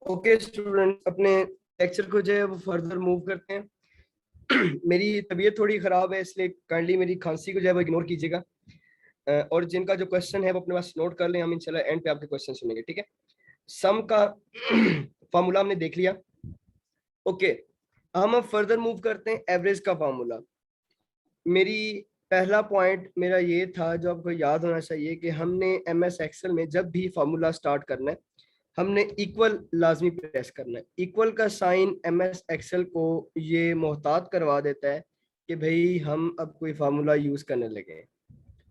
Okay student, अपने lecture को जो है वो फर्दर मूव करते हैं। मेरी तबीयत थोड़ी ख़राब है, इसलिए काइंडली मेरी खांसी को जो है वो इग्नोर कीजिएगा। और जिनका जो क्वेश्चन है वो अपने पास नोट कर लें, हम इंशाल्लाह एंड पे आपके क्वेश्चन सुनेंगे, ठीक है। सम का फार्मूला हमने देख लिया। ओके, हम अब फर्दर मूव करते हैं एवरेज का फार्मूला। मेरी पहला पॉइंट मेरा ये था जो आपको याद होना चाहिए कि हमने MS एक्सेल में जब भी फार्मूला स्टार्ट करना है हमने इक्वल लाजमी प्रेस करना है। इक्वल का साइन MS एक्सेल को ये मोहतात करवा देता है कि भाई हम अब कोई फार्मूला यूज करने लगे हैं,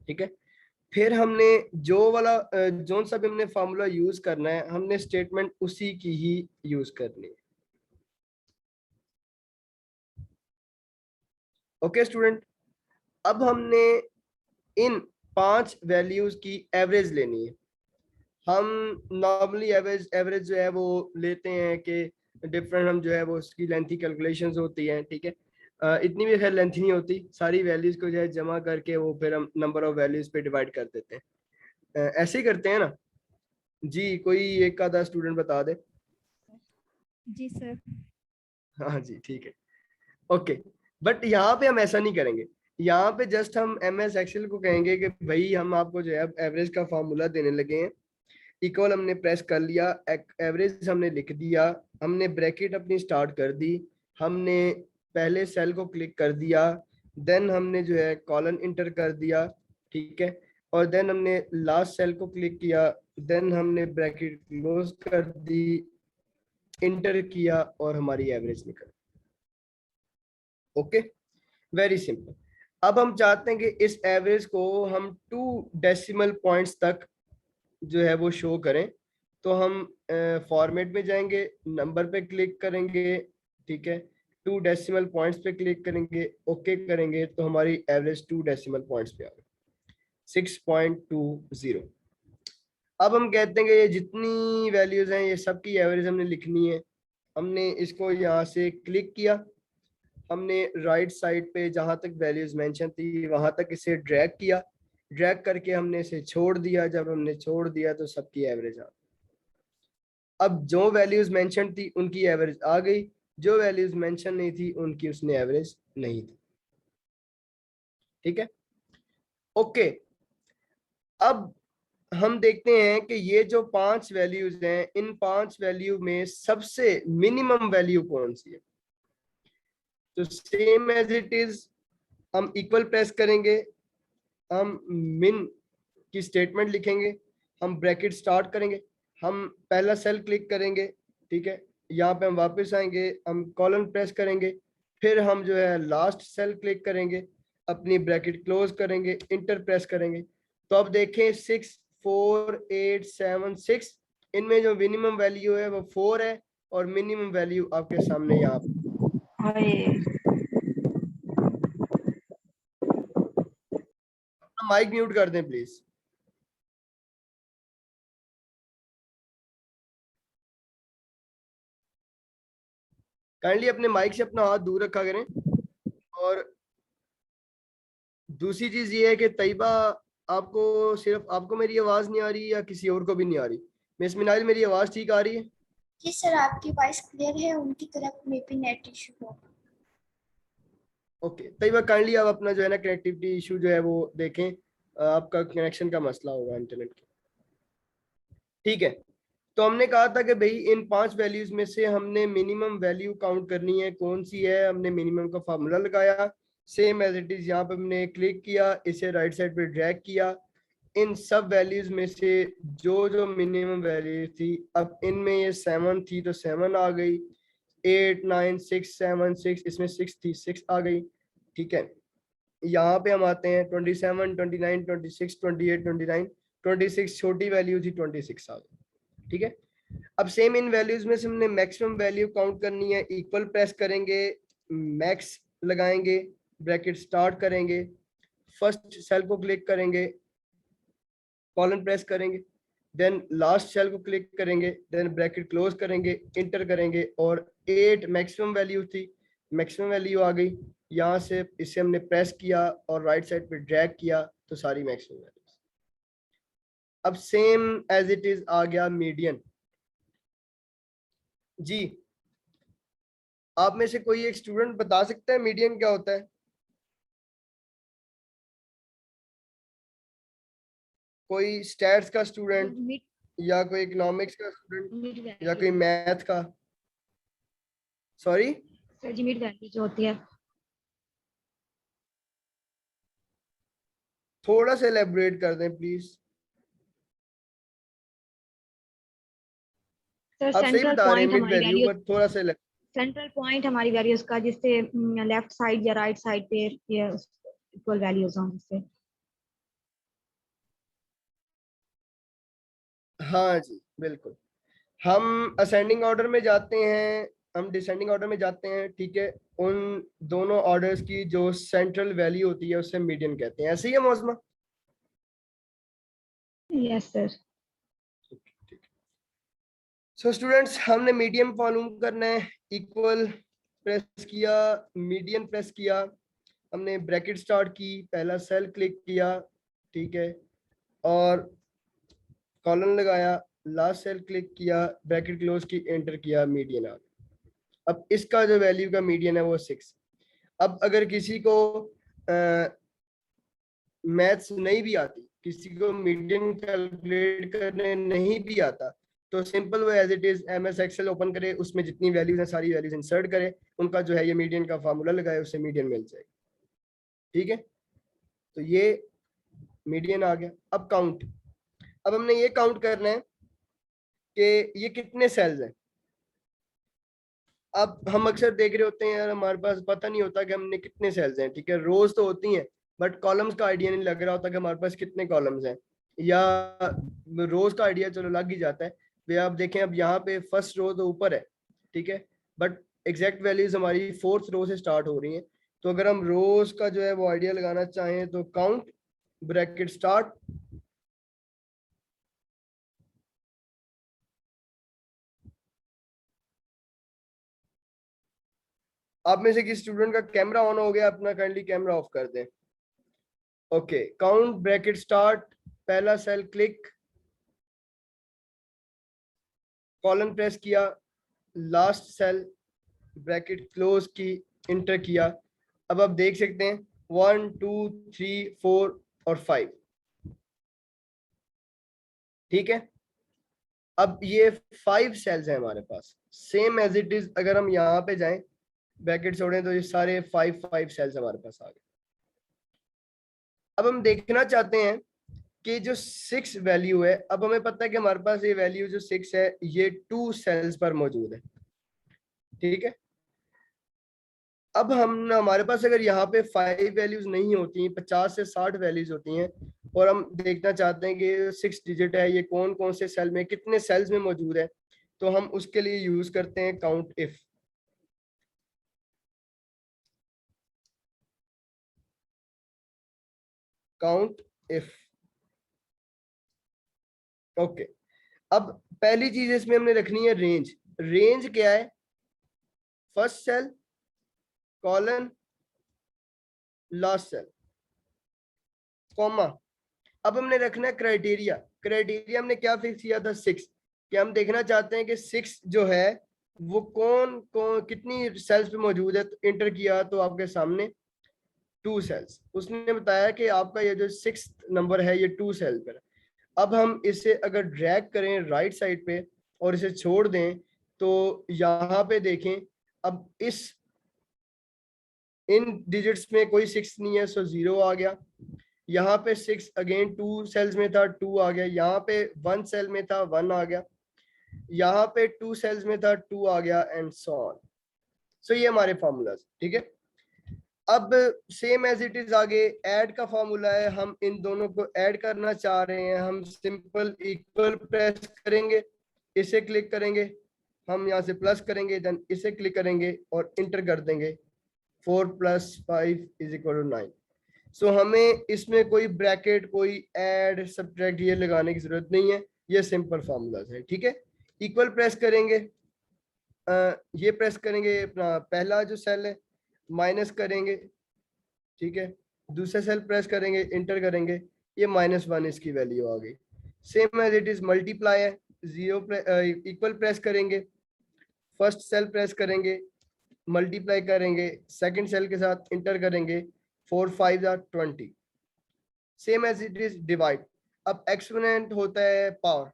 ठीक है। फिर हमने जो वाला जोन सा भी हमने फार्मूला यूज करना है, हमने स्टेटमेंट उसी की ही यूज करनी है। ओके स्टूडेंट, अब हमने इन 5 वैल्यूज की एवरेज लेनी है। हम नॉर्मली एवरेज एवरेज जो है वो लेते हैं कि डिफरेंट, हम जो है वो उसकी लेंथी कैलकुलेशंस होती हैं, ठीक है। इतनी भी खैर लेंथी नहीं होती, सारी वैल्यूज को जो है जमा करके वो फिर हम नंबर ऑफ वैल्यूज पे डिवाइड कर देते हैं। ऐसे ही करते हैं ना जी? कोई एक आधा स्टूडेंट बता दे। जी सर। हाँ जी, ठीक है। ओके, बट यहाँ पे हम ऐसा नहीं करेंगे। यहाँ पे जस्ट हम MS एक्सेल को कहेंगे कि भाई हम आपको जो है एवरेज का फार्मूला देने लगे हैं। इक्वल हमने प्रेस कर लिया, एवरेज हमने लिख दिया, हमने ब्रैकेट अपनी स्टार्ट कर दी, हमने पहले सेल को क्लिक कर दिया, देन हमने जो है कॉलन इंटर कर दिया, ठीक है। और देन हमने लास्ट सेल को क्लिक किया, देन हमने ब्रैकेट क्लोज कर दी, इंटर किया और हमारी एवरेज निकल। Okay, very simple. अब हम चाहते हैं कि इस एवरेज को हम 2 डेसिमल पॉइंट्स तक जो है वो शो करें। तो हम फॉर्मेट में जाएंगे, नंबर पे क्लिक करेंगे, ठीक है, 2 डेसिमल पॉइंट्स पे क्लिक करेंगे, ओके करेंगे तो हमारी एवरेज 2 डेसिमल पॉइंट्स पे आ गई, 6.20। अब हम कहते हैं कि ये जितनी वैल्यूज हैं ये सब की एवरेज हमने लिखनी है। हमने इसको यहाँ से क्लिक किया, हमने राइट साइड पे जहां तक वैल्यूज मेंशन थी वहां तक इसे ड्रैग किया, ड्रैग करके हमने इसे छोड़ दिया। जब हमने छोड़ दिया तो सबकी एवरेज आ गई। अब जो वैल्यूज मेंशन थी उनकी एवरेज आ गई, जो वैल्यूज मेंशन नहीं थी उनकी उसने एवरेज नहीं थी, ठीक है। ओके, अब हम देखते हैं कि ये जो 5 वैल्यूज हैं, इन 5 वैल्यू में सबसे मिनिमम वैल्यू कौन सी है। तो सेम एज इट इज, हम इक्वल प्रेस करेंगे, हम मिन की स्टेटमेंट लिखेंगे, हम ब्रैकेट स्टार्ट करेंगे, हम पहला सेल क्लिक करेंगे, ठीक है। यहाँ पे हम वापस आएंगे, हम कॉलन प्रेस करेंगे, फिर हम जो है लास्ट सेल क्लिक करेंगे, अपनी ब्रैकेट क्लोज करेंगे, इंटर प्रेस करेंगे। तो अब देखें 6, 4, 8, 7, 6, इनमें जो मिनिमम वैल्यू है वो 4 है और मिनिमम वैल्यू आपके सामने यहाँ पे। माइक म्यूट कर दें प्लीज। काइंडली अपने माइक से अपना हाथ दूर रखा करें। और दूसरी चीज ये है कि तैयबा, आपको सिर्फ आपको मेरी आवाज नहीं आ रही या किसी और को भी नहीं आ रही? मिस मिनाइल, मेरी आवाज ठीक आ रही है? जी सर, आपकी वॉइस क्लियर है, उनकी तरफ में भी नेट इशू होगा। ओके तैयबा, काइंडली आप अपना जो है ना कनेक्टिविटी इशू जो है वो देखें, आपका कनेक्शन का मसला होगा इंटरनेट का, ठीक है। तो हमने कहा था कि भाई इन 5 वैल्यूज में से हमने मिनिमम वैल्यू काउंट करनी है, कौन सी है। हमने मिनिमम का फार्मूला लगाया, सेम एज इट इज, यहाँ पे हमने क्लिक किया, इसे राइट साइड पे ड्रैग किया, इन सब वैल्यूज में से जो जो मिनिमम वैल्यू थी, अब इनमें ये 7 थी तो 7 आ गई, 8, 9, 6, 7, 6, इसमें 6 थी, 6 आ गई, ठीक है। यहाँ पे हम आते हैं 27, 29, 26, 28, 29, 26 छोटी वैल्यू थी, 26 आ गई, ठीक है। अब सेम इन वैल्यूज में से हमने मैक्सिमम वैल्यू काउंट करनी है, इक्वल प्रेस करेंगे, मैक्स लगाएंगे, ब्रैकेट स्टार्ट करेंगे, फर्स्ट सेल को क्लिक करेंगे, कॉलन प्रेस करेंगे, देन लास्ट सेल को क्लिक करेंगे, देन ब्रैकेट क्लोज करेंगे, इंटर करेंगे और 8 मैक्सिमम वैल्यू थी, मैक्सिमम वैल्यू आ गई। यहाँ से इसे हमने प्रेस किया और राइट साइड पे ड्रैग किया तो सारी मैक्सिमम वैल्यू। अब सेम एज इट इज आ गया मीडियन। जी, आप में से कोई एक स्टूडेंट बता सकता है मीडियन क्या होता है? कोई स्टैट्स का स्टूडेंट मिड या कोई इकोनॉमिक्स का स्टूडेंट मिड या कोई वैल्यू मैथ का? सॉरी, सर जी, मिड वैल्यू जो होती है थोड़ा सा एलेबोरेट कर दें प्लीज। सर। आप सही सेंट्रल बता रहे हैं पॉइंट मिड हमारी वैल्यू, वैल्यू, बट थोड़ा सा सेंट्रल पॉइंट हमारी वैल्यूज का जिससे लेफ्ट साइड या राइट साइड पे इक्वल वैल्यूज हों जिससे। हाँ जी बिल्कुल। हम असेंडिंग ऑर्डर में जाते हैं, हम डिसेंडिंग ऑर्डर में जाते हैं, ठीक है। उन दोनों ऑर्डर्स की जो सेंट्रल वैल्यू होती है उससे मीडियन कहते हैं, ऐसे ही है Mauzma? Yes sir. So students, हमने मीडियम मालूम करना है। इक्वल प्रेस किया, मीडियन प्रेस किया, हमने ब्रैकेट स्टार्ट की, पहला सेल क्लिक किया, ठीक है, और कॉलन लगाया, लास्ट सेल क्लिक किया, ब्रैकेट क्लोज की, एंटर किया, मीडियन आ गया। अब इसका जो वैल्यू का मीडियन है वो 6। अब अगर किसी को मैथ्स नहीं भी आती, किसी को मीडियन कैलकुलेट करने नहीं भी आता, तो सिंपल वो as it is MS Excel open करे, उसमें जितनी वैल्यूज हैं सारी वैल्यूज इंसर्ट करे, उनका जो है ये मीडियन का फार्मूला लगाए, उससे मीडियन मिल जाएगा, ठीक है। तो ये मीडियन आ गया। अब काउंट, अब हमने ये काउंट करना है कि ये कितने सेल्स हैं। अब हम अक्सर देख रहे होते हैं यार, हमारे पास पता नहीं होता कि हमने कितने सेल्स हैं, ठीक है, रोज तो होती हैं बट कॉलम्स का आइडिया नहीं लग रहा होता कि हमारे पास कितने कॉलम्स हैं, या रोज का आइडिया चलो लग ही जाता है। वे आप देखें, अब यहाँ पे फर्स्ट रो तो ऊपर है, ठीक है, बट एग्जैक्ट वैल्यूज हमारी फोर्थ रो से स्टार्ट हो रही हैं। तो अगर हम रोज का जो है वो आइडिया लगाना चाहें तो काउंट ब्रैकेट स्टार्ट, आप में से किसी स्टूडेंट का कैमरा ऑन हो गया, अपना काइंडली कैमरा ऑफ कर दें। ओके, काउंट ब्रैकेट स्टार्ट, पहला सेल क्लिक, कॉलन प्रेस किया, लास्ट सेल, ब्रैकेट क्लोज की, इंटर किया। अब आप देख सकते हैं 1 2 3 4 और 5, ठीक है। अब ये 5 सेल्स हैं हमारे पास, सेम एज इट इज। अगर हम यहाँ पे जाएं, ब्रैकेट छोड़ें, तो ये सारे 5 सेल्स हमारे पास आ गए। अब हम देखना चाहते हैं कि जो 6 वैल्यू है, अब हमें पता है कि हमारे पास ये वैल्यू जो 6 है ये 2 सेल्स पर मौजूद है, ठीक है। अब हम हमारे पास अगर यहाँ पे 5 वैल्यूज नहीं होती, 50 से 60 वैल्यूज होती हैं, और हम देखना चाहते हैं कि 6 डिजिट है, ये कौन कौन से सेल में, कितने सेल्स में मौजूद है, तो हम उसके लिए यूज करते हैं count if. Count if, okay. अब पहली चीज इसमें हमने रखनी है रेंज। रेंज क्या है? First cell, colon, last cell, comma. अब हमने रखना है क्राइटेरिया। क्राइटेरिया हमने क्या फिक्स किया था? 6, कि हम देखना चाहते हैं कि 6 जो है वो कौन कौन कितनी सेल्स पे मौजूद है। तो इंटर किया तो आपके सामने 2 सेल्स, उसने बताया कि आपका ये जो 6 नंबर है ये 2 सेल पर है। अब हम इसे अगर ड्रैग करें राइट साइड पे और इसे छोड़ दें, तो यहाँ पे देखें, अब इस इन डिजिट्स में कोई 6 नहीं है, सो 0 आ गया। यहाँ पे 6 अगेन 2 सेल्स में था, 2 आ गया। यहाँ पे 1 सेल में था, 1 आ गया। यहाँ पे 2 सेल्स में था, 2 आ गया, एंड सो ऑन। सो ये हमारे फॉर्मूलाज, ठीक है। अब सेम एज इट इज आगे ऐड का फॉर्मूला है, हम इन दोनों को ऐड करना चाह रहे हैं। हम सिंपल इक्वल प्रेस करेंगे, इसे क्लिक करेंगे, हम यहाँ से प्लस करेंगे, देन इसे क्लिक करेंगे और इंटर कर देंगे। 4 + 5 = 9। सो हमें इसमें कोई ब्रैकेट, कोई ऐड, सब्ट्रैक्ट ये लगाने की जरूरत नहीं है, ये सिंपल फार्मूलाज है, ठीक है। इक्वल प्रेस करेंगे, ये प्रेस करेंगे, अपना पहला जो सेल है माइनस करेंगे, ठीक है, दूसरा सेल प्रेस करेंगे, इंटर करेंगे, ये -1 इसकी वैल्यू आ गई। Same as it is multiply है, जीरो इक्वल प्रेस करेंगे, फर्स्ट सेल प्रेस करेंगे, मल्टीप्लाई करेंगे, सेकंड सेल के साथ इंटर करेंगे, 4 5 20। Same as it is divide. अब एक्सपोनेंट होता है पावर,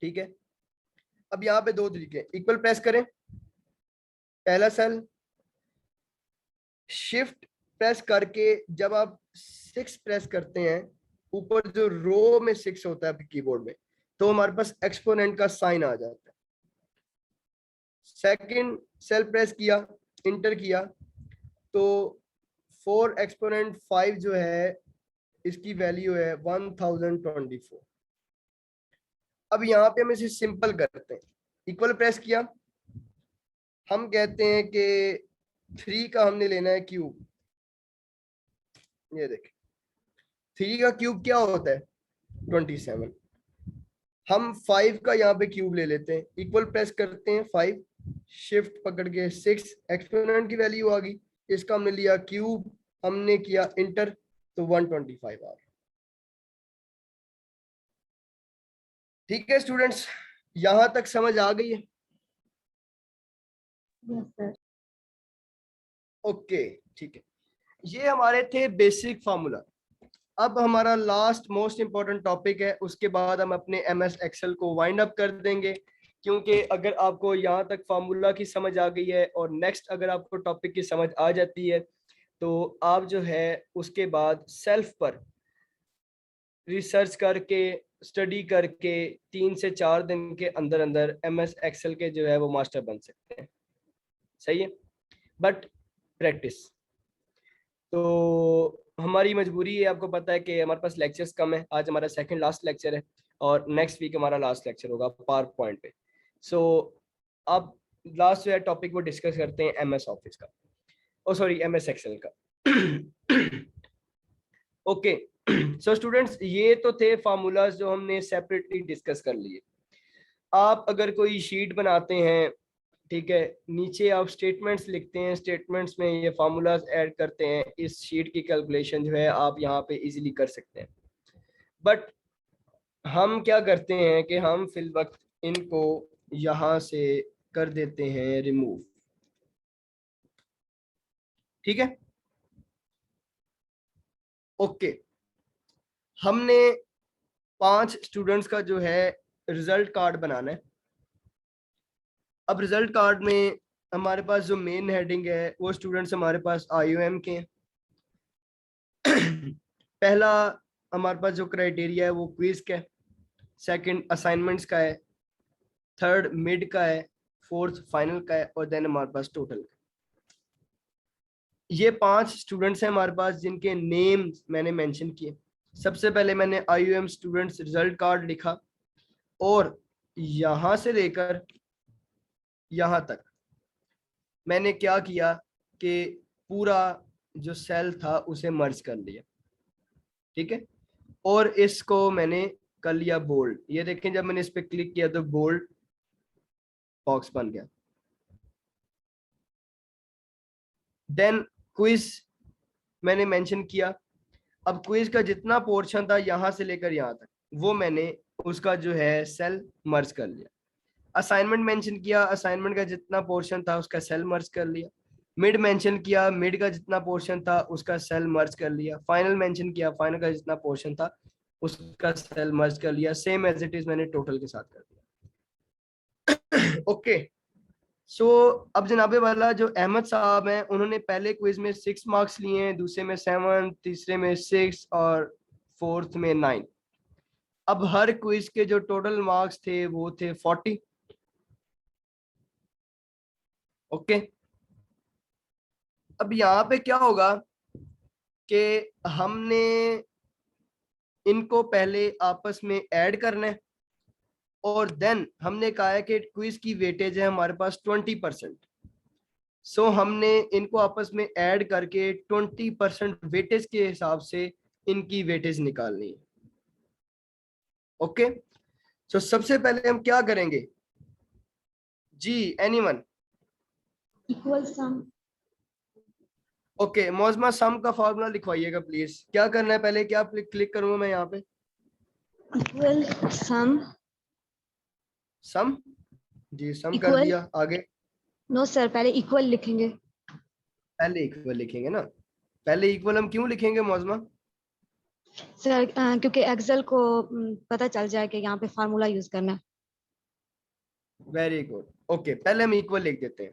ठीक है। अब यहाँ पे दो तरीके, इक्वल प्रेस करें, पहला सेल, शिफ्ट प्रेस करके जब आप 6 प्रेस करते हैं, ऊपर जो रो में 6 होता है आपके कीबोर्ड में, तो हमारे पास एक्सपोनेंट का साइन आ जाता है। सेकंड सेल प्रेस किया, इंटर किया, तो 4 एक्सपोनेंट 5 जो है इसकी वैल्यू है 1024। अब यहाँ पे हम इसे सिंपल करते हैं, इक्वल प्रेस किया, हम कहते हैं कि 3 का हमने लेना है क्यूब। ये देखें 3 का क्यूब क्या होता है 27। हम 5 का यहाँ पे क्यूब ले लेते हैं, इक्वल प्रेस करते हैं, 5 शिफ्ट पकड़ के 6 एक्सपोनेंट की वैल्यू आ गई, इसका हमने लिया क्यूब, हमने किया इंटर, तो 125 आ गया। ठीक है स्टूडेंट्स, यहां तक समझ आ गई है? Yes sir. ओके ठीक है, ये हमारे थे बेसिक फार्मूला। अब हमारा लास्ट मोस्ट इंपॉर्टेंट टॉपिक है, उसके बाद हम अपने MS एक्सेल को वाइंड अप कर देंगे, क्योंकि अगर आपको यहाँ तक फार्मूला की समझ आ गई है और नेक्स्ट अगर आपको टॉपिक की समझ आ जाती है, तो आप जो है उसके बाद सेल्फ पर रिसर्च करके, स्टडी करके 3 से 4 दिन के अंदर अंदर MS एक्सेल के जो है वो मास्टर बन सकते हैं। सही है, बट प्रैक्टिस। तो हमारी मजबूरी है, आपको पता है कि हमारे पास लेक्चर्स कम है। आज हमारा सेकंड लास्ट लेक्चर है और नेक्स्ट वीक हमारा लास्ट लेक्चर होगा पावर पॉइंट पे। सो अब लास्ट जो है टॉपिक वो डिस्कस करते हैं MS ऑफिस का, ओ सॉरी MS एक्सेल का। ओके सो स्टूडेंट्स, ये तो थे फार्मूलाज जो हमने सेपरेटली डिस्कस कर लिए। आप अगर कोई शीट बनाते हैं, ठीक है, नीचे आप स्टेटमेंट्स लिखते हैं, स्टेटमेंट्स में ये फार्मूलाज ऐड करते हैं, इस शीट की कैलकुलेशन जो है आप यहाँ पे इजीली कर सकते हैं। बट हम क्या करते हैं कि हम फिल वक्त इनको यहाँ से कर देते हैं रिमूव, ठीक है। ओके, हमने 5 स्टूडेंट्स का जो है रिजल्ट कार्ड बनाना है। अब रिजल्ट कार्ड में हमारे पास जो मेन हेडिंग है वो स्टूडेंट्स हमारे पास IOM के हैं। पहला हमारे पास जो क्राइटेरिया है वो क्विज का है, सेकंड असाइनमेंट्स का है, थर्ड मिड का है, फोर्थ फाइनल का है, और देन हमारे पास टोटल का। ये 5 स्टूडेंट्स हैं हमारे पास जिनके नेम मैंने मेंशन किए। सबसे पहले मैंने IOM स्टूडेंट्स रिजल्ट कार्ड लिखा और यहां से लेकर यहां तक मैंने क्या किया कि पूरा जो सेल था उसे मर्ज कर लिया, ठीक है, और इसको मैंने कर लिया बोल्ड। ये देखें जब मैंने इस पे क्लिक किया तो बोल्ड बॉक्स बन गया। देन क्विज मैंने मेंशन किया। अब क्विज का जितना पोर्शन था यहां से लेकर यहां तक वो मैंने उसका जो है सेल मर्ज कर लिया। असाइनमेंट मेंशन किया, असाइनमेंट का जितना पोर्शन था उसका सेल मर्ज कर लिया। मिड मेंशन किया, मिड का जितना पोर्शन था उसका सेल मर्ज कर लिया। फाइनल मेंशन किया, फाइनल का जितना पोर्शन था उसका सेल मर्ज कर लिया। सेम एज इट इज मैंने टोटल के साथ कर दिया। ओके सो अब जनाबे वाला जो अहमद साहब हैं उन्होंने पहले क्विज में 6 मार्क्स लिए हैं, दूसरे में 7, तीसरे में 6 और फोर्थ में 9। अब हर क्विज के जो टोटल मार्क्स थे वो थे 40। ओके अब यहाँ पे क्या होगा कि हमने इनको पहले आपस में ऐड करना है और देन हमने कहा है कि क्विज की वेटेज है हमारे पास 20%। सो हमने इनको आपस में ऐड करके 20% वेटेज के हिसाब से इनकी वेटेज निकालनी है। ओके सो सबसे पहले हम क्या करेंगे जी, एनीवन? इक्वल सम। ओके मौजमा सम का फॉर्मूला लिखवाइएगा प्लीज। क्या करना है पहले, क्या क्लिक करूंगा मैं यहाँ पे? इक्वल सम सम, जी सम कर Equal? दिया। आगे नो सर, पहले इक्वल लिखेंगे। पहले इक्वल लिखेंगे ना, पहले इक्वल हम क्यों लिखेंगे मौजमा? सर क्योंकि एक्सेल को पता चल जाए कि यहाँ पे फार्मूला यूज करना है। वेरी गुड, ओके पहले हम इक्वल लिख देते हैं,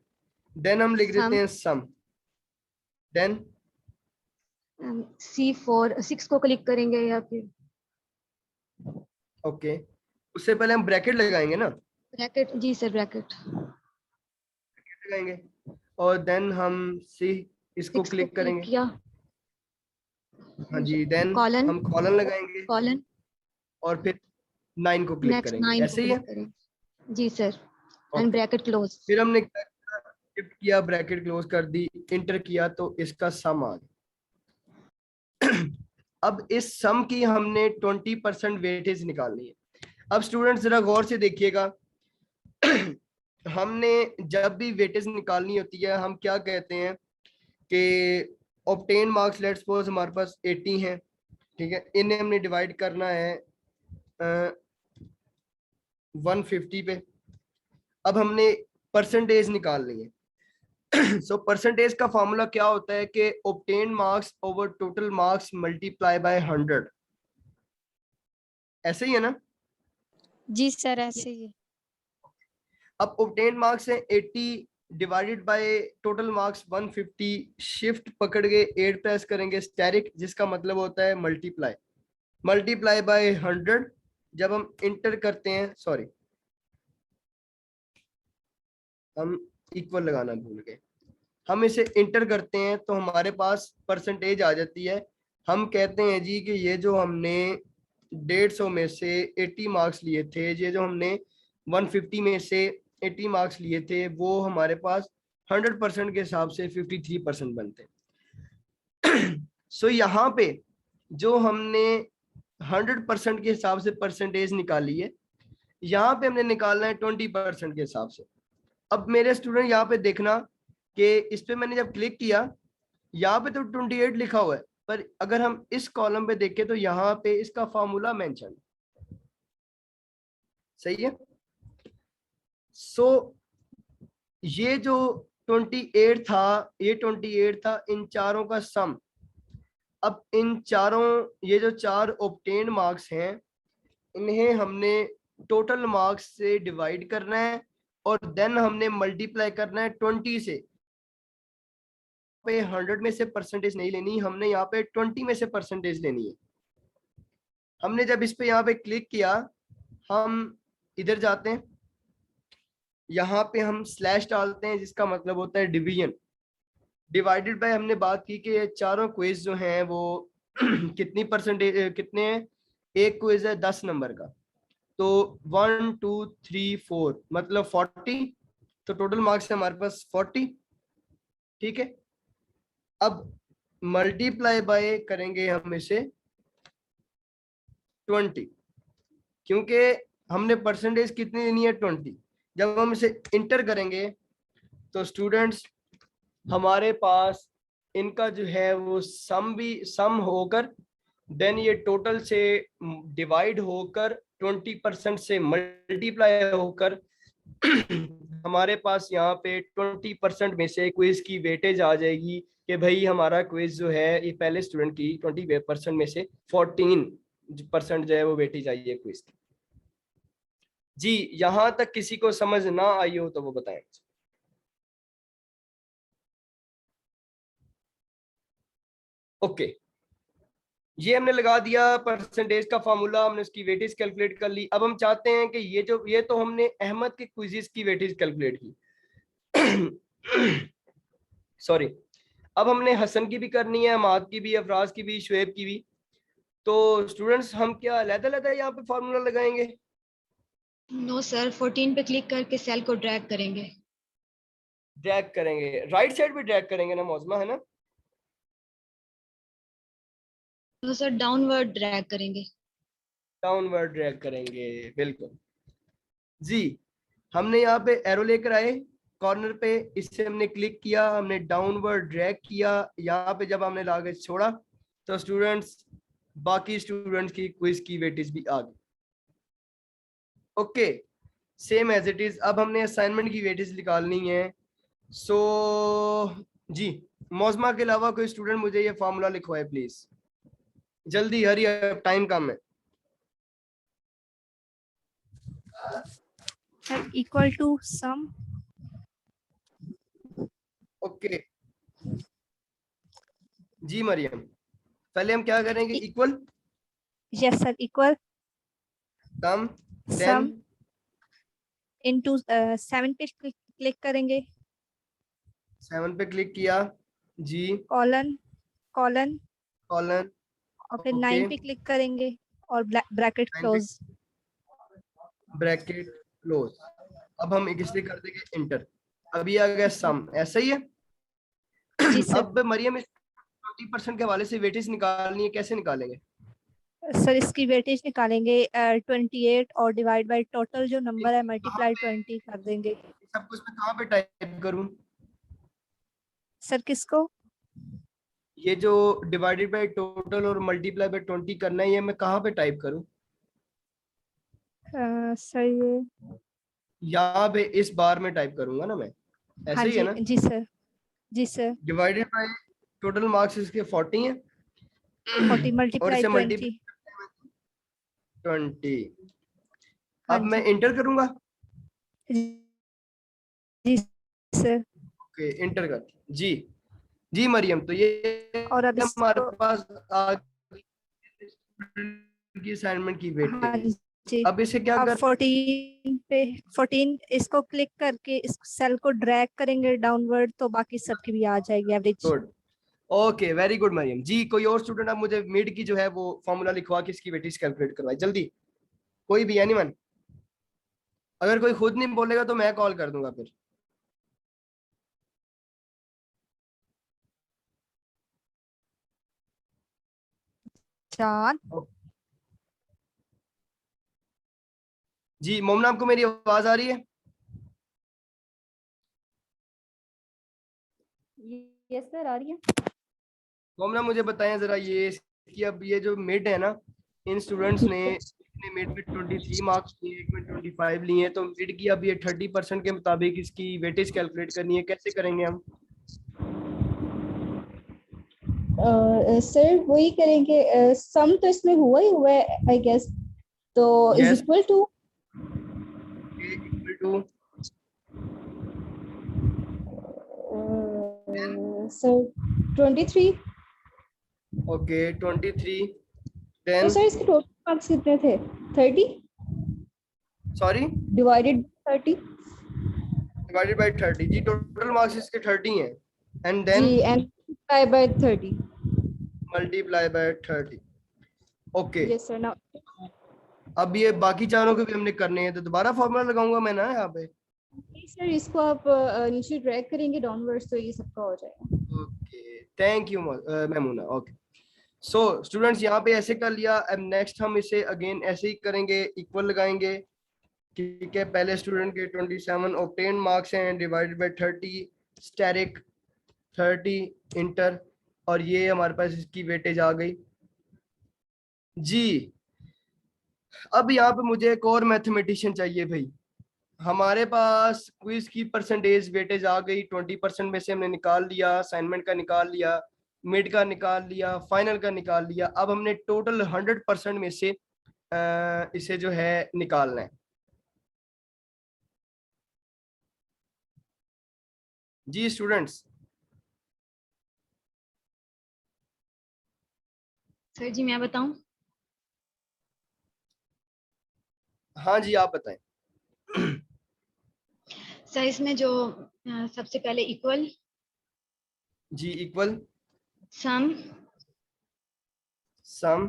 देन हम लिख देते सम हैं सम, देन C4 6 को क्लिक करेंगे या फिर ओके, उससे पहले हम ब्रैकेट लगाएंगे ना, ब्रैकेट। जी सर, ब्रैकेट लगाएंगे और देन हम सी इसको 6 को क्लिक क्लिक करेंगे। किया, हाँ जी, देन कॉलन हम कॉलन लगाएंगे कॉलन, और फिर 9 को क्लिक नेक्स्ट करेंगे, 9 को ऐसे ही है। क्लिक करेंगे। जी sir, and okay, bracket close. फिर हमने शिफ्ट किया, ब्रैकेट क्लोज कर दी, इंटर किया तो इसका सम आ गया। अब इस सम की हमने 20% वेटेज निकालनी है। अब स्टूडेंट जरा गौर से देखिएगा, हमने जब भी वेटेज निकालनी होती है हम क्या कहते हैं कि ऑब्टेन मार्क्स, लेट्स सपोज हमारे पास 80 हैं, ठीक है, इन्हें हमने डिवाइड करना है 150 पे। अब हमने परसेंटेज निकालनी है। सो परसेंटेज का फॉर्मूला क्या होता है कि obtain marks over total marks multiply by 100, ऐसे ही है ना? जी सर, ऐसे ही है। अब ऑब्टेन मार्क्स है 80 divided by total marks 150, shift पकड़ के 8 प्रेस करेंगे स्टैरिक, जिसका मतलब होता है मल्टीप्लाई, मल्टीप्लाई बाय 100। जब हम इंटर करते हैं, सॉरी हम इक्वल लगाना भूल गए, हम इसे इंटर करते हैं तो हमारे पास परसेंटेज आ जाती है। हम कहते हैं जी कि ये जो हमने 150 में से 80 मार्क्स लिए थे, ये जो हमने 150 में से 80 मार्क्स लिए थे, वो हमारे पास 100% के हिसाब से 53% बनते हैं। सो यहाँ पे जो हमने 100% के हिसाब से परसेंटेज निकाली है, यहाँ पे हमने निकालना है 20% के हिसाब से। अब मेरे स्टूडेंट यहाँ पे देखना कि इस पे मैंने जब क्लिक किया, यहाँ पे तो 28 लिखा हुआ है, पर अगर हम इस कॉलम पे देखें तो यहाँ पे इसका फॉर्मूला मेंशन, सही है। सो ये जो 28 था, ये 28 था इन चारों का सम। अब इन चारों, ये जो चार ऑब्टेन मार्क्स हैं, इन्हें हमने टोटल मार्क्स से डिवाइड करना है और देन हमने मल्टीप्लाई करना है 20 से। पे 100 में से परसेंटेज नहीं लेनी, हमने यहाँ पे 20 में से परसेंटेज लेनी है। हमने जब इस पे यहाँ पे क्लिक किया, हम इधर जाते हैं, यहाँ पे हम स्लैश डालते हैं, जिसका मतलब होता है डिवीजन। डिवाइडेड बाय हमने बात की कि ये चारों क्विज जो हैं वो कितनी परसेंटेज, कितने हैं? एक क्विज है 10 नंबर का, तो 1 2 3 4 मतलब 40, तो टोटल मार्क्स है हमारे पास 40, ठीक है। अब मल्टीप्लाई बाय करेंगे हम इसे 20, क्योंकि हमने परसेंटेज कितनी लेनी है 20। जब हम इसे इंटर करेंगे तो स्टूडेंट्स हमारे पास इनका जो है वो सम होकर देन ये टोटल से डिवाइड होकर 20% से मल्टीप्लाई होकर हमारे पास यहाँ पे 20% में से क्विज की वेटेज आ जाएगी कि भाई हमारा क्विज जो है ये पहले स्टूडेंट की 20% में से 14% जो है वो वेटेज आई है क्विज की। जी यहां तक किसी को समझ ना आई हो तो वो बताएं। ओके, ये हमने लगा दिया परसेंटेज का फार्मूला, हमने उसकी वेटेज कैलकुलेट कर ली। अब हम चाहते हैं कि ये तो हमने अहमद के क्विज़ेस की वेटेज कैलकुलेट की। सॉरी, अब हमने हसन की भी करनी है, अमाद की भी, अफराज की भी, शुएब की भी। तो स्टूडेंट्स हम क्या अलग-अलग यहाँ पे फार्मूला लगाएंगे? नो सर, 14 पे क्लिक करके सेल को ड्रैग करेंगे। ड्रैग करेंगे, राइट साइड पे ड्रैग करेंगे ना मौजमा, है ना? नो सर, डाउनवर्ड ड्रैग करेंगे। डाउनवर्ड ड्रैग करेंगे, बिल्कुल जी। हमने यहाँ पे एरो लेकर आए कॉर्नर पे, इससे हमने क्लिक किया, हमने डाउनवर्ड ड्रैग किया, यहाँ पे जब हमने लाके छोड़ा तो स्टूडेंट्स, बाकी स्टूडेंट्स की क्विज की वेटेज भी आ गई। Okay, same as it is. अब हमने असाइनमेंट की वेटेज निकालनी है। सो जी, मौजमा के अलावा कोई स्टूडेंट मुझे ये फॉर्मूला लिखवाए प्लीज, जल्दी, हरी अप, टाइम कम है। Equal to sum. ओके जी मरियम, पहले हम क्या करेंगे? Equal yes sir, equal sum, sum then into 7 पे क्लिक करेंगे, 7 पे क्लिक किया जी, कॉलन कॉलन कॉलन, और फिर ओके, 9 पे क्लिक करेंगे और ब्रैकेट 9 पे क्लोज। Bracket close. अब हम इसलिए कर देंगे इंटर। अभी आ गया सम, ऐसा ही है। जी सर। अब मरियम, इस 20% के हवाले से वेटेज निकालनी है, कैसे निकालेंगे? सर इसकी वेटेज निकालेंगे 28 और डिवाइड बाय टोटल जो नंबर है कहाँ मल्टीप्लाई पे 20 कर देंगे। सब कुछ मैं कहाँ पे टाइप करूँ? सर किसको? ये जो डिवाइडेड बाय टोटल और मल्टीप्लाई बाय 20 करना है, ये मैं कहाँ पे टाइप करूँ? सर ये, यहाँ पे इस बार में टाइप करूंगा ना मैं, हाँ ऐसे ही है जी ना? जी सर, जी sir. Divided by total marks इसके 40 हैं 40 और मल्टीप्लाई इसे 20। मल्टीप्लाई 20। हाँ अब मैं जी इंटर करूंगा। जी सर। ओके, इंटर कर जी। जी मरियम, तो ये और अब हमारे इसको, पास आ की असाइनमेंट की हाँ वेटेज। जी, अब इसे क्या अब कर 14 पे 14 इसको क्लिक करके इस सेल को ड्रैग करेंगे डाउनवर्ड तो बाकी सबकी भी आ जाएगी average. Good, okay, very good Mariyam ji. कोई और स्टूडेंट अब मुझे मिड की जो है वो फॉर्मूला लिखवा के इसकी वेटेज कैलकुलेट करवाए जल्दी, कोई भी, एनीवन। अगर कोई खुद नहीं बोलेगा तो मैं कॉल कर दूंगा फिर। चार। जी मोमना, आपको मेरी आवाज आ रही है? यस सर, आ रही है। मोमना मुझे बताएं जरा ये कि अब ये जो मिड है ना, इन स्टूडेंट्स ने मिड में 23 मार्क्स लिए, एक में 25 लिए हैं, तो मिड की अब ये 30% के मुताबिक इसकी वेटेज कैलकुलेट करनी है, कैसे करेंगे हम? सर वही करेंगे, सम तो इसमें हुआ ही हुआ है आई गेस, तो is yes, equal to equal to sir 23। Okay 23, तो देन सर इसके टोटल मार्क्स कितने थे? 30 सॉरी डिवाइडेड 30। डिवाइडेड बाय 30 जी, टोटल मार्क्स इसके 30 हैं, एंड जी then and multiply by 30। Multiply by 30। Okay, yes sir. Now अब ये बाकी चारों के भी हमने करने हैं, तो दोबारा फॉर्मूला लगाऊंगा मैं ना यहाँ पे। सर इसको आप नीचे ड्रैग करेंगे डाउनवर्ड्स तो ये सबका हो जाएगा। Okay, thank you Maimoona. Okay, so students यहाँ पे ऐसे कर लिया। अब नेक्स्ट हम इसे अगेन ऐसे ही करेंगे, इक्वल लगाएंगे। ठीक है, पहले स्टूडेंट के 27 ऑब्टेन मार्क्स हैं, डिवाइडेड बाय 30 स्टैरिक 30 इंटर, और ये हमारे पास इसकी वेटेज आ गई जी। अब यहाँ पे मुझे एक और मैथमेटिशियन चाहिए भाई। हमारे पास क्विज की परसेंटेज वेटेज आ गई, 20% में से हमने निकाल लिया, असाइनमेंट का निकाल लिया, मिड का निकाल लिया, फाइनल का निकाल लिया। अब हमने टोटल 100% में से इसे जो है निकालना है जी स्टूडेंट्स। सर जी मैं बताऊं? हाँ जी, आप बताएं। सर इसमें जो सबसे पहले इक्वल, जी equal, sum, sum,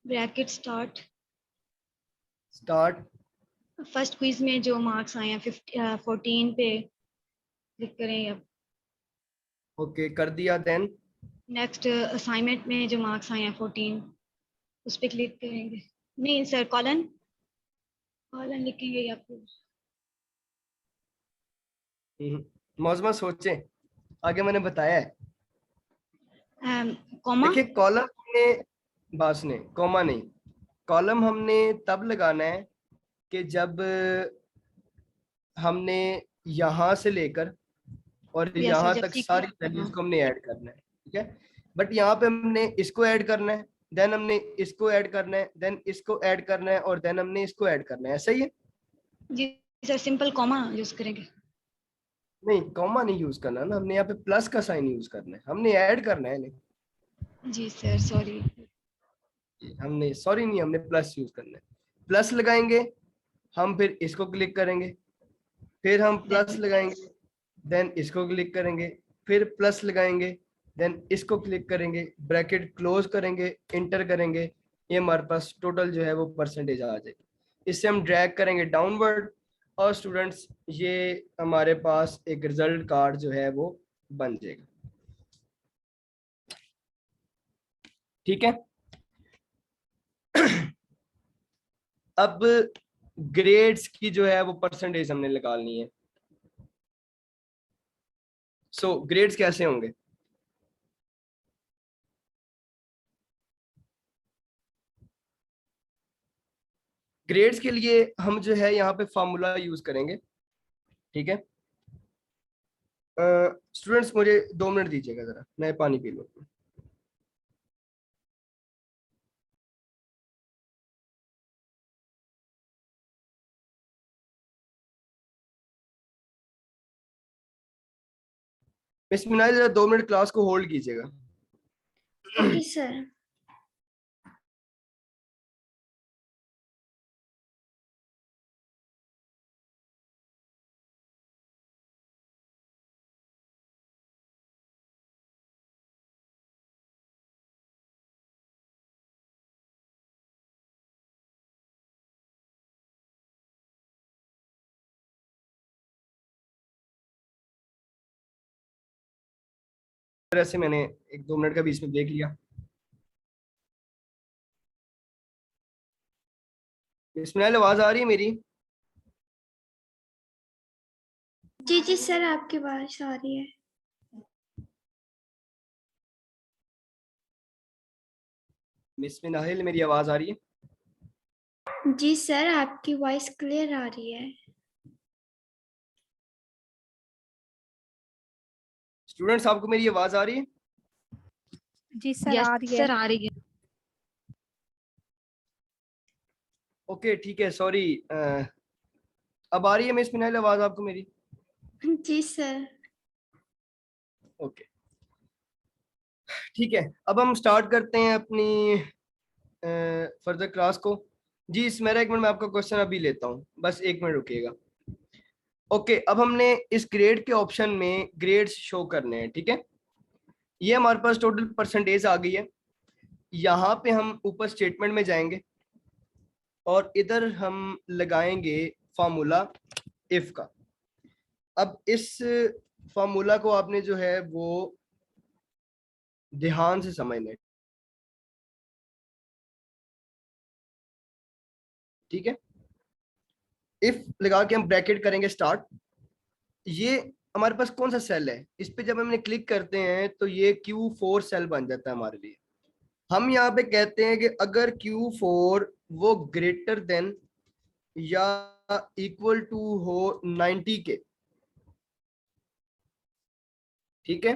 bracket start. Start, first quiz में जो मार्क्स आए हैं 14 पे क्लिक करें। अब ओके कर दिया, देन नेक्स्ट असाइनमेंट में जो मार्क्स आए हैं 14, उस पर क्लिक करेंगे। नहीं सर, कॉलन कॉलन लिखेंगे या फिर मौजमा सोचें, आगे मैंने बताया है। कॉमा? देखिए कॉलम हमने, बास ने कॉमा नहीं, कॉलम हमने तब लगाना है कि जब हमने यहाँ से लेकर और Yes, sir, यहाँ जब तक सीख सारी लिया। वैल्यूज को हमने ऐड करना है, ठीक है। बट यहाँ पे हमने इसको ऐड करना है, देन हमने इसको ऐड करना है, देन इसको ऐड करना है और देन हमने इसको ऐड करना है, ऐसा ही है। जी सर, सिंपल कॉमा यूज करेंगे। नहीं, कॉमा नहीं यूज करना ना, हमने यहाँ पे प्लस का साइन यूज करना है, हमने ऐड करना है नहीं। जी सर, सॉरी। हमने सॉरी नहीं, हमने प्लस यूज करना है। प्लस लगाएंगे, हम फिर इसको क्लिक करेंगे, फिर हम प्लस लगाएंगे, देन इसको क्लिक करेंगे, फिर प्लस लगाएंगे, देन इसको क्लिक करेंगे, ब्रैकेट क्लोज करेंगे, इंटर करेंगे, ये हमारे पास टोटल जो है वो परसेंटेज आ जाएगी। इससे हम ड्रैग करेंगे डाउनवर्ड और स्टूडेंट्स ये हमारे पास एक रिजल्ट कार्ड जो है वो बन जाएगा, ठीक है। अब ग्रेड्स की जो है वो परसेंटेज हमने निकालनी है। सो ग्रेड्स कैसे होंगे? ग्रेड्स के लिए हम जो है यहाँ पे फॉर्मूला यूज करेंगे, ठीक है। स्टूडेंट्स मुझे 2 मिनट दीजिएगा, जरा मैं पानी पी लूँ। मिस मिनाल, जरा 2 मिनट क्लास को होल्ड कीजिएगा। Okay sir. तरह से मैंने 1-2 मिनट का बीच में ब्रेक लिया। मिस मिनाल, आवाज आ रही है मेरी? जी जी सर, आपकी आवाज आ रही है। मिस मिनाल, मेरी आवाज आ रही है? जी सर, आपकी वॉइस क्लियर आ रही है। स्टूडेंट्स, आपको मेरी आवाज आ रही है? जी सर, आ रही है। सर, आ रही है। ओके, ठीक है, सॉरी। अब आ रही है मिस मिनाल आवाज आपको मेरी? जी सर। ओके, ठीक है। अब हम स्टार्ट करते हैं अपनी फर्दर क्लास को। जी मेरा 1 मिनट, मैं आपका क्वेश्चन अभी लेता हूँ, बस 1 मिनट रुकिएगा। ओके, अब हमने इस ग्रेड के ऑप्शन में ग्रेड्स शो करने हैं, ठीक है। ये हमारे पास टोटल परसेंटेज आ गई है। यहाँ पे हम ऊपर स्टेटमेंट में जाएंगे और इधर हम लगाएंगे फॉर्मूला इफ का। अब इस फॉर्मूला को आपने जो है वो ध्यान से समझना है, ठीक है। इफ लगा के हम ब्रैकेट करेंगे स्टार्ट। ये हमारे पास कौन सा सेल है, इस पे जब हमने क्लिक करते हैं तो ये Q4 सेल बन जाता है हमारे लिए। हम यहाँ पे कहते हैं कि अगर Q4 वो ग्रेटर देन या इक्वल टू हो 90 के, ठीक है।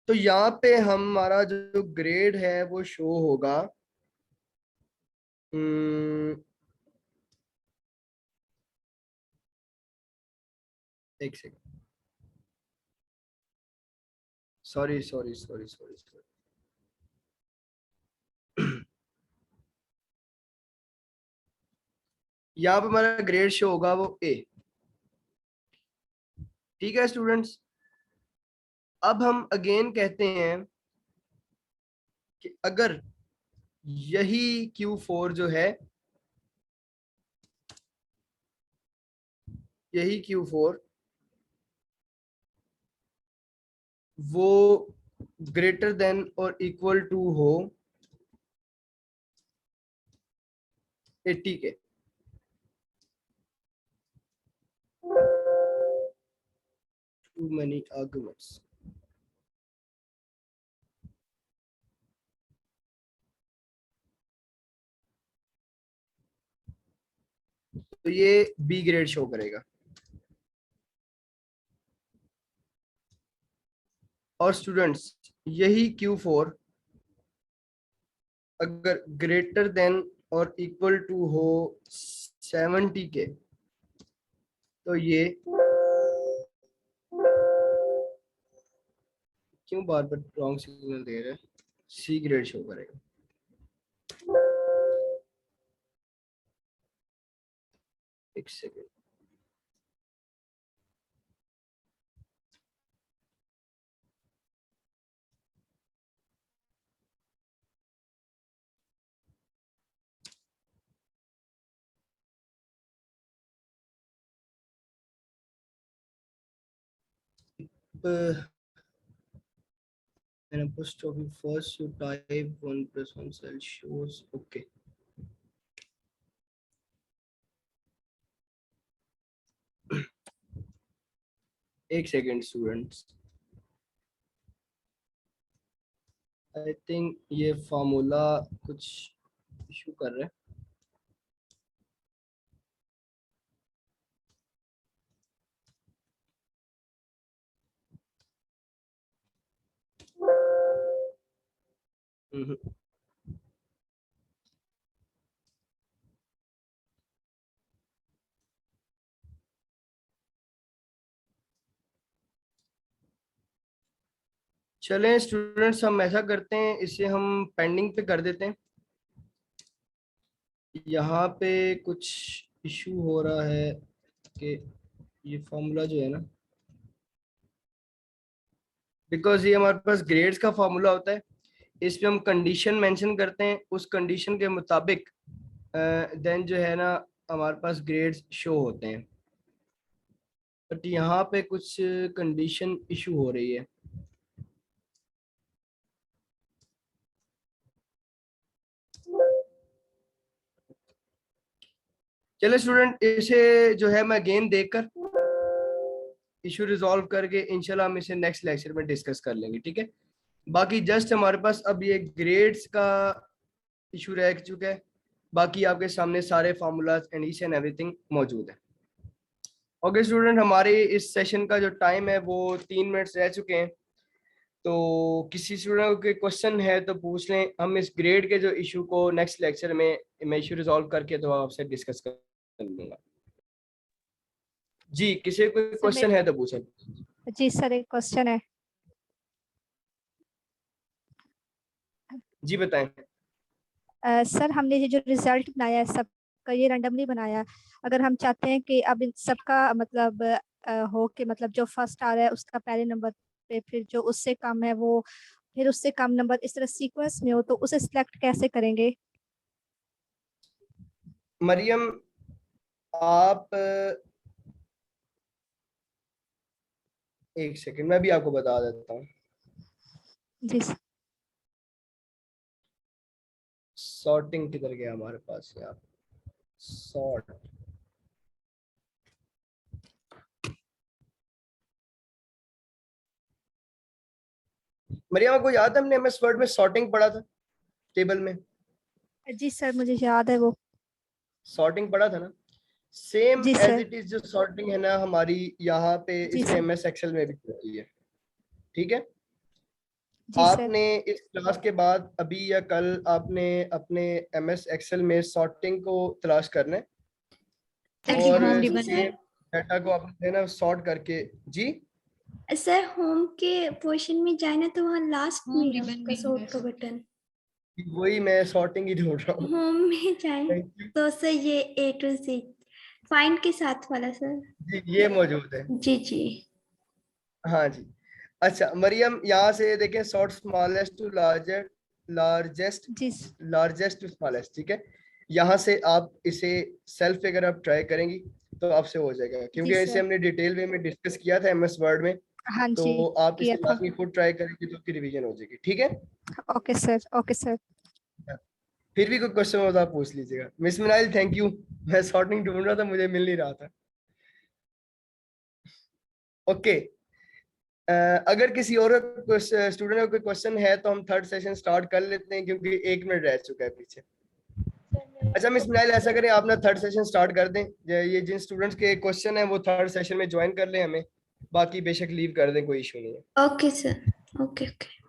तो यहाँ पे हमारा जो ग्रेड है वो शो होगा एक second, sorry sorry sorry sorry sorry. यहाँ पे हमारा ग्रेड शो होगा वो ए, ठीक है स्टूडेंट्स। अब हम अगेन कहते हैं कि अगर यही Q4 जो है, यही Q4 वो ग्रेटर देन और इक्वल टू हो 80 के, too many arguments। तो ये बी ग्रेड शो करेगा। और स्टूडेंट्स यही Q4 अगर ग्रेटर देन और इक्वल टू हो 70 के, तो ये क्यों बार बार रॉन्ग सिग्नल दे रहे हैं, सी ग्रेड शो करेगा। एक second, an apostrophe first you type 1+1 cell shows okay. एक सेकेंड स्टूडेंट्स, आई थिंक ये फार्मूला कुछ इशू कर रहा है। चलें स्टूडेंट्स, हम ऐसा करते हैं, इसे हम पेंडिंग पे कर देते हैं। यहाँ पे कुछ इशू हो रहा है कि ये फॉर्मूला जो है ना, बिकॉज ये हमारे पास ग्रेड्स का फॉर्मूला होता है, इसमें हम कंडीशन मेंशन करते हैं, उस कंडीशन के मुताबिक देन जो है ना हमारे पास ग्रेड्स शो होते हैं। बट यहाँ पे कुछ कंडीशन इशू हो रही है। चले स्टूडेंट, इसे जो है मैं गेम देखकर इशू रिजॉल्व करके इंशाल्लाह हम इसे नेक्स्ट लेक्चर में डिस्कस कर लेंगे, ठीक है। बाकी जस्ट हमारे पास अब ये ग्रेड्स का इशू रह चुका है, बाकी आपके सामने सारे formulas and each and everything मौजूद है। ओके स्टूडेंट, हमारे इस सेशन का जो टाइम है वो 3 मिनट्स रह चुके हैं, तो किसी स्टूडेंट को कोई क्वेश्चन है तो पूछ लें। हम इस ग्रेड के जो इशू को नेक्स्ट लेक्चर में मैं इशू रिजॉल्व करके तो आपसे डिस्कस कर लूंगा। जी, किसी को कोई क्वेश्चन है तो पूछें। जी सर, एक क्वेश्चन है। जी बताएं। सर, हमने ये जो रिजल्ट बनाया है सबका, ये रैंडमली बनाया। अगर हम चाहते हैं कि अब इन सबका मतलब हो कि मतलब जो फर्स्ट आ रहा है उसका पहले नंबर पे, फिर जो उससे कम है वो फिर उससे कम नंबर, इस तरह सीक्वेंस में हो, तो उसे सिलेक्ट कैसे करेंगे? मरियम, आप एक सेकंड, मैं भी आपको बता देता हूँ। जी सर। सॉर्टिंग किधर गया हमारे पास यहाँ, सॉर्ट। मरियम, आपको याद है हमने एमएस वर्ड में सॉर्टिंग पढ़ा था टेबल में? जी सर, मुझे याद है वो। सॉर्टिंग पढ़ा था ना, सेम जी एज सर। इट इज जो सॉर्टिंग है ना हमारी यहाँ पे जी इसमें सर। एमएस एक्सेल में भी होती है, ठीक है। जी सर। आपने इस क्लास के बाद अभी या कल आपने अपने एमएस एक्सेल में सॉर्टिंग को तलाश करना है सर जी, और होम जी रिबन ये है। डाटा को आपने ना सॉर्ट करके। जी सर, होम के पोर्शन में जाए ना तो वहाँ लास्ट होम में है रिबन उसका में सॉर्ट है का सर। बटन। वही मैं सॉर्टिंग ही ढूंढ रहा हूँ। होम में जाए Thank you। तो सर ये A to Z फाइंड के साथ वाला सर। जी ये मौजूद है। जी जी। हाँ जी। अच्छा मरियम, यहाँ से देखें, sort smallest to largest, largest जी लार्जेस्ट टू स्मॉलेस्ट, ठीक है। यहाँ से आप इसे सेल्फ अगर आप ट्राई करेंगी तो आपसे हो जाएगा, क्योंकि इसे सर। हमने डिटेल वे में डिस्कस किया था एमएस वर्ड में। हाँ तो जी, आप किया इसे था। लाजमी खुद ट्राई करेंगे तो उसकी रिवीजन हो जाएगी, ठीक है। Okay sir. Okay sir. फिर भी कोई क्वेश्चन हो तो आप पूछ लीजिएगा। मिस मिनाइल थैंक यू, मैं सॉर्टिंग ढूंढ रहा था, मुझे मिल नहीं रहा था। ओके, अगर किसी और स्टूडेंट का कोई क्वेश्चन है तो हम थर्ड सेशन स्टार्ट कर लेते हैं, क्योंकि 1 मिनट रह चुका है पीछे। सर अच्छा मिस मिनाइल, ऐसा करें आप ना थर्ड सेशन स्टार्ट कर दें। ये जिन स्टूडेंट्स के क्वेश्चन है वो थर्ड सेशन में ज्वाइन कर लें हमें, बाकी बेशक लीव कर दें, कोई इशू नहीं है। Okay sir, okay okay.